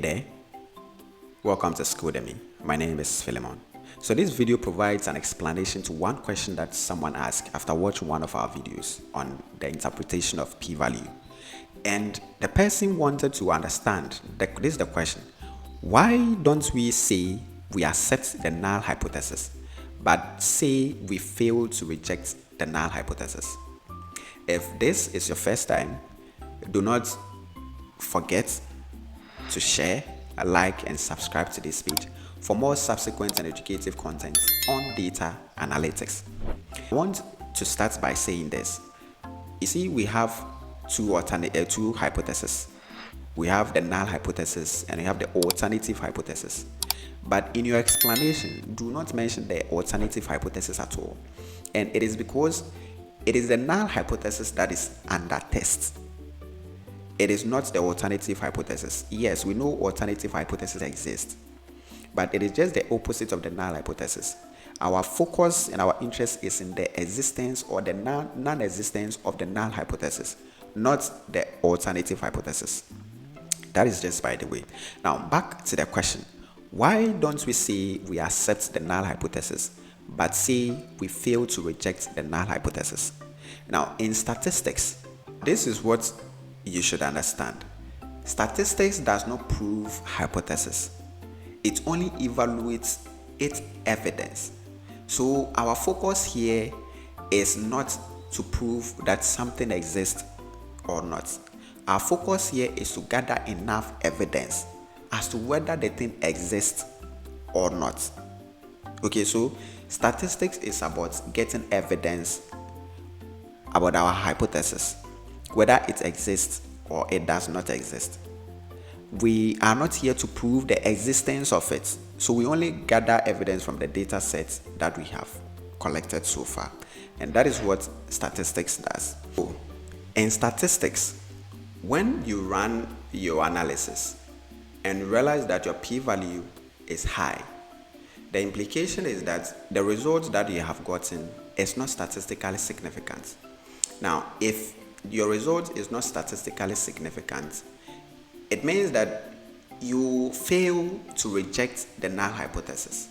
There, welcome to Schoolemy. My name is Philemon. So this video provides an explanation to one question that someone asked after watching one of our videos on the interpretation of p-value. And the person wanted to understand, this is the question: why don't we say we accept the null hypothesis, but say we fail to reject the null hypothesis? If this is your first time, do not forget to share, like, and subscribe to this page for more subsequent and educative content on data analytics. I want to start by saying this. You see, we have two hypotheses. We have the null hypothesis and we have the alternative hypothesis. But in your explanation, do not mention the alternative hypothesis at all. And it is because it is the null hypothesis that is under test. It is not the alternative hypothesis. Yes, we know alternative hypothesis exists, but it is just the opposite of the null hypothesis. Our focus and our interest is in the existence or the non-existence of the null hypothesis, not the alternative hypothesis. That is just by the way. Now, back to the question. Why don't we say we accept the null hypothesis, but say we fail to reject the null hypothesis? Now, in statistics, this is what you should understand. Statistics does not prove hypothesis. It only evaluates its evidence. So our focus here is not to prove that something exists or not. Our focus here is to gather enough evidence as to whether the thing exists or not. Okay, so statistics is about getting evidence about our hypothesis, whether it exists or it does not exist. We are not here to prove the existence of it, so we only gather evidence from the data sets that we have collected so far, and that is what statistics does. So, in statistics, when you run your analysis and realize that your p-value is high, the implication is that the result that you have gotten is not statistically significant. Now, if your result is not statistically significant, it means that you fail to reject the null hypothesis.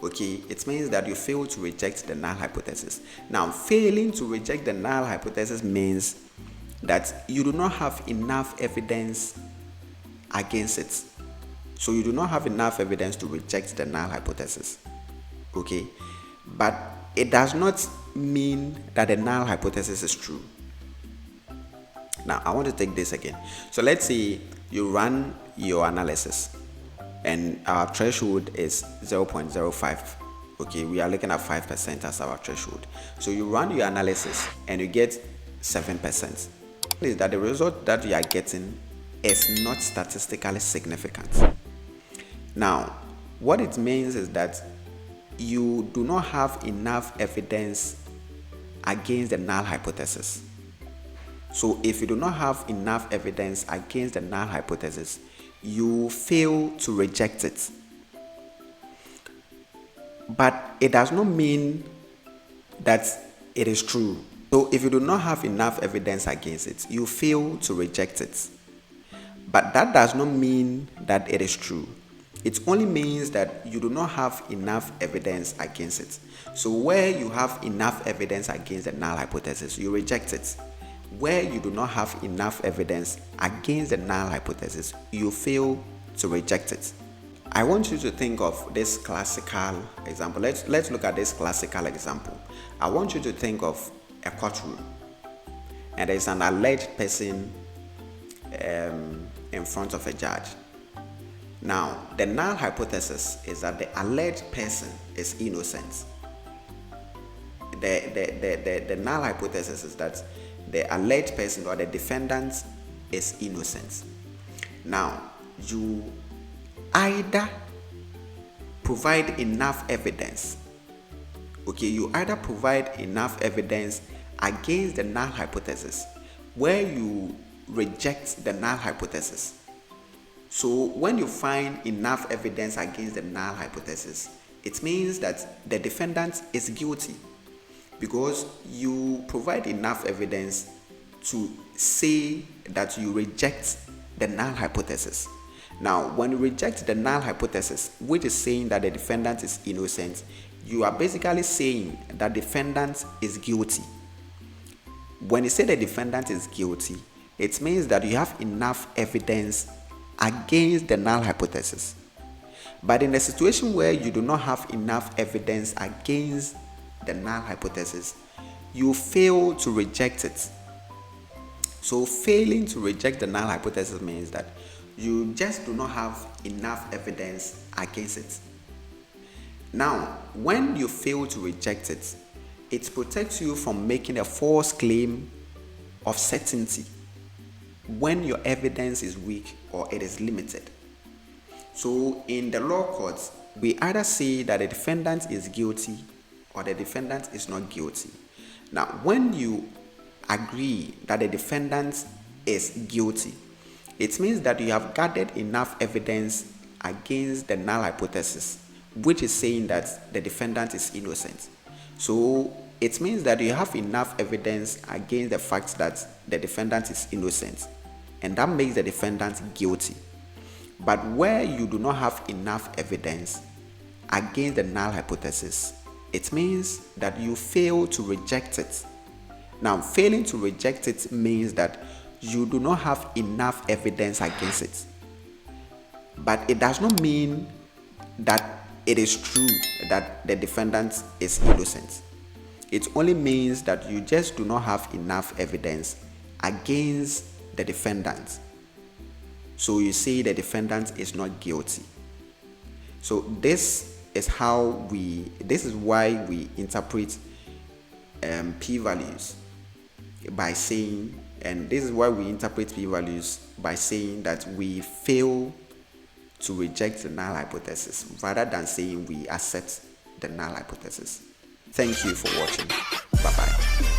Okay, it means that you fail to reject the null hypothesis. Now, failing to reject the null hypothesis means that you do not have enough evidence against it. So you do not have enough evidence to reject the null hypothesis. Okay, but it does not mean that the null hypothesis is true. Now, I want to take this again. So let's say you run your analysis and our threshold is 0.05. Okay, we are looking at 5% as our threshold. So you run your analysis and you get 7%. Is that the result that you are getting is not statistically significant. Now, what it means is that you do not have enough evidence against the null hypothesis. So if you do not have enough evidence against the null hypothesis, you fail to reject it. But it does not mean that it is true. So if you do not have enough evidence against it, you fail to reject it. But that does not mean that it is true. It only means that you do not have enough evidence against it. So where you have enough evidence against the null hypothesis, you reject it. Where you do not have enough evidence against the null hypothesis, you fail to reject it. I want you to think of this classical example. Let's look at this classical example. I want you to think of a courtroom, and there's an alleged person in front of a judge. Now, the null hypothesis is that the alleged person is innocent. The null hypothesis is that the alleged person or the defendant is innocent. Now, you either provide enough evidence. Okay, you either provide enough evidence against the null hypothesis where you reject the null hypothesis. So when you find enough evidence against the null hypothesis, it means that the defendant is guilty, because you provide enough evidence to say that you reject the null hypothesis. Now, when you reject the null hypothesis, which is saying that the defendant is innocent, you are basically saying that the defendant is guilty. When you say the defendant is guilty, it means that you have enough evidence against the null hypothesis. But in a situation where you do not have enough evidence against the null hypothesis, you fail to reject it. So failing to reject the null hypothesis means that you just do not have enough evidence against it. Now, when you fail to reject it, it protects you from making a false claim of certainty when your evidence is weak or it is limited. So in the law courts, we either say that the defendant is guilty or the defendant is not guilty. Now, when you agree that the defendant is guilty, it means that you have gathered enough evidence against the null hypothesis, which is saying that the defendant is innocent. So it means that you have enough evidence against the fact that the defendant is innocent, and that makes the defendant guilty. But where you do not have enough evidence against the null hypothesis, it means that you fail to reject it. Now, failing to reject it means that you do not have enough evidence against it. But it does not mean that it is true that the defendant is innocent. It only means that you just do not have enough evidence against the defendant. So you say the defendant is not guilty. So this is why we interpret p-values by saying, and this is why we interpret p-values by saying that we fail to reject the null hypothesis rather than saying we accept the null hypothesis. Thank you for watching. Bye-bye.